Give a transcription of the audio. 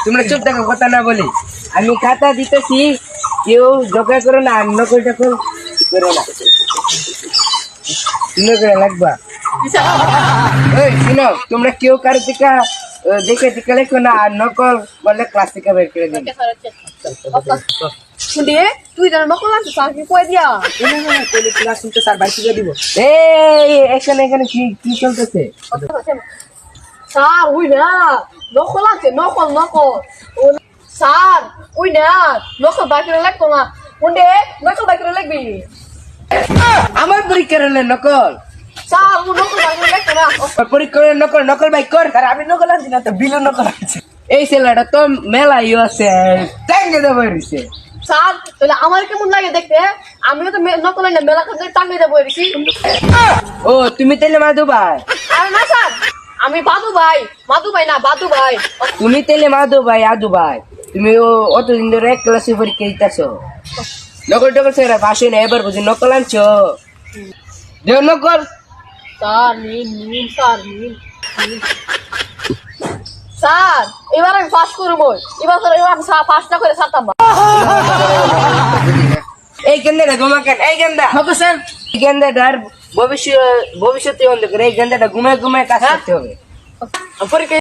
তোমরা চুপ থাকো, কথা না বলি। আমি খাতা দিতেছি, কেউ জোগাড় করো না, আর নকল টকল করো না। শুনো করে লাগবা। ওই শুনো, তোমরা কেউ কারো টিকা দেখে টিকা লেখো না, আর নকল বললে ক্লাস থেকে বের করে দিন। তুই জানো নকল আছে স্যার কি কই দিয়া ক্লাস শুনতে স্যার বাইরে করে দিব। এই এখানে এখানে কি কি চলতেছে? স্যার ওই না নকল আছে, নকল নকল স্যার ওই না নকল বাইরে লাগতো না কোনডে নকল বাইরে লাগবি আমার পরীক্ষার হলে নকল, স্যার ও নকল বাইরে লাগতো না পরীক্ষার নকল, নকল বাইক কর। আর আমি নকল আনছি না, তো বিলু নকল আছে। এই ছেলেটা তো মেলা ইয়ে আছে, ট্যাঙ্গে দেবো রয়েছে। স্যার তাহলে আমার কেমন লাগে দেখতে? আমিও তো নকল না মেলা কাছে টাঙ্গে যাবো এসেছি। ও তুমি তাইলে মাধু ভাই? আরে না স্যার, আমি বাদু ভাই, মাদু ভাই না বাদু ভাই। তুমি তাইলে মাধু ভাই, আদু ভাই। তুমি অতদিন ধরে এক ক্লাসে পরীক্ষা দিতেছো, নকল টকল ছেড়ে পাশে না, এবার বুঝি নকল আনছো। দেও নকল। স্যার নিন নিন স্যার নিন স্যার এবার আমি পাস করবো, এবার আমি পাস না করে ছাড়তাম না। এই গেন্দাটা ঘুমা কেন? এই গেন্দা হবে স্যার, এই গেন্দাটার ভবিষ্যতে অন্ধকার। এই গেন্দাটা ঘুমায় ঘুমায় কাজ করতে হবে। পরীক্ষা